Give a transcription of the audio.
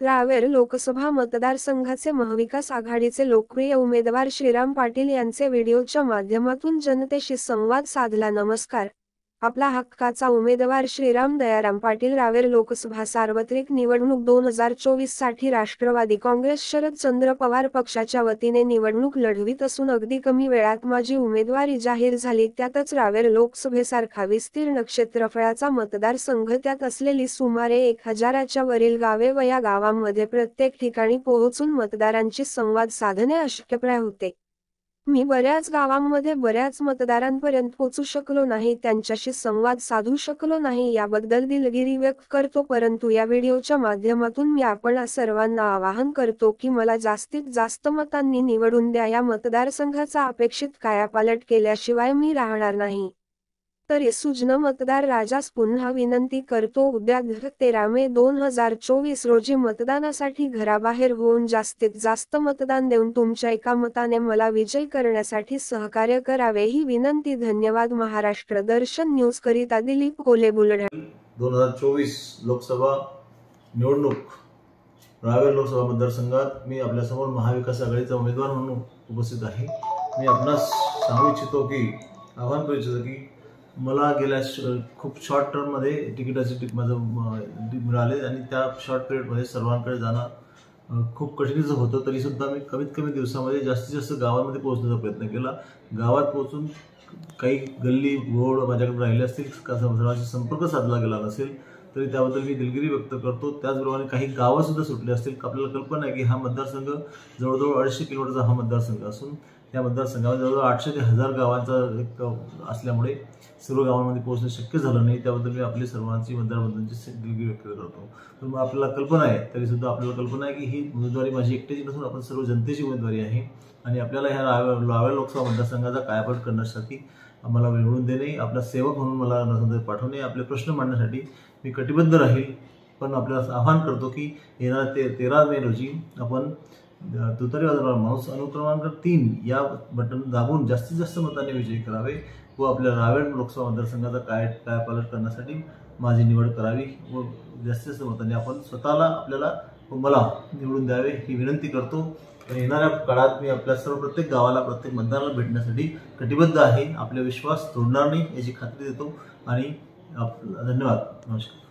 रावेर लोकसभा मतदारसंघाचे महाविकास आघाडीचे लोकप्रिय उमेदवार श्रीराम पाटील यांचे व्हिडिओच्या माध्यमातून जनतेशी संवाद साधला. नमस्कार. आपला हक्काचा उमेदवार श्रीराम दयाराम पाटील रावेर लोकसभा सार्वत्रिक निवडणूक 2024 साठी राष्ट्रवादी काँग्रेस शरदचंद्र पवार पक्षाच्या वतीने निवडणूक लढवित असून अगदी कमी वेळात माझी उमेदवारी जाहीर झाली. त्यातच रावेर लोकसभेसारखा विस्तीर्ण क्षेत्रफळाचा मतदारसंघ, त्यात असलेली सुमारे 1000च्या वरील गावे व या गावांमध्ये प्रत्येक ठिकाणी पोहोचून मतदारांची संवाद साधणे अशक्यप्राय होते. मी बऱ्याच गावांमध्ये बऱ्याच मतदारांपर्यंत पोहोचू शकलो नाही, त्यांच्याशी संवाद साधू शकलो नाही, याबद्दल दिलगिरी व्यक्त करतो. परंतु या व्हिडिओच्या माध्यमातून मी आपण सर्वांना आवाहन करतो की मला जास्तीत जास्त मतांनी निवडून द्या. या मतदारसंघाचा अपेक्षित कायापालट केल्याशिवाय मी राहणार नाही. तर सुज्ञ मतदार राजास पुन्हा विनंती करतो, उद्या 13 मे 2024 रोजी मतदानासाठी घराबाहेर होऊन जास्तीत जास्त मतदान देऊन तुमच्या एका मताने मला विजयी करण्यासाठी सहकार्य करावे ही विनंती. धन्यवाद. महाराष्ट्र दर्शन न्यूज करिता दिलीप कोले, बुलढाणा. 2024 लोकसभा निवडणूक रावेर लोकसभा मतदारसंघात मी आपल्यासमोर महाविकास आघाडीचा उमेदवार म्हणून उपस्थित आहे. मी आपणास सांगू इच्छितो की आवाहन करू इच्छितो की मला गेल्या खूप शॉर्ट टर्ममध्ये तिकिटाचे माझं मिळाले आणि त्या शॉर्ट पिरियडमध्ये सर्वांकडे जाणं खूप कठीणच होतं. तरीसुद्धा मी कमीत कमी दिवसामध्ये जास्तीत जास्त गावांमध्ये पोहोचण्याचा प्रयत्न केला. गावात पोहोचून काही गल्ली बोर्ड माझ्याकडे राहिले असतील, सर्वांशी संपर्क साधला गेला नसेल तरी त्याबद्दल मी दिलगिरी व्यक्त करतो. त्याचप्रमाणे काही गावंसुद्धा सुटले असतील. आपल्याला कल्पना आहे की हा मतदारसंघ जवळजवळ 250 किलोमीटरचा हा मतदारसंघ असून या मतदारसंघामध्ये जवळजवळ 800 ते 1000 गावांचा एक असल्यामुळे सर्व गावांमध्ये पोहोचणं शक्य झालं नाही. त्याबद्दल मी आपली सर्वांची मतदारांची दिलगिरी व्यक्त करतो. पण मग आपल्याला कल्पना आहे, तरीसुद्धा आपल्याला कल्पना आहे की ही उमेदवारी माझी एकट्याची नसून आपण सर्व जनतेची उमेदवारी आहे आणि आपल्याला ह्या रावेर लोकसभा मतदारसंघाचा कायापालट करण्यासाठी आम्हाला निवडून देणे, आपला सेवक म्हणून मला पाठवणे, आपले प्रश्न मांडण्यासाठी मी कटिबद्ध राहील. पण आपल्याला आवाहन करतो की येणाऱ्या 13 मे रोजी आपण तुतारी वाजवणारा माणूस अनुक्रमांक 3 या बटन दाबून जास्तीत जास्त मतांनी विजयी करावे व आपल्या रावेर लोकसभा मतदारसंघाचा कायापालट करण्यासाठी माझी निवड करावी व जास्तीत जास्त मतांनी आपण स्वतःला आपल्याला व मला निवडून द्यावे ही विनंती करतो. येणाऱ्या काळात मी आपल्या सर्व प्रत्येक गावाला प्रत्येक मतदाराला भेटण्यासाठी कटिबद्ध आहे. आपले विश्वास तोडणार नाही याची खात्री देतो आणि धन्यवाद. नमस्कार.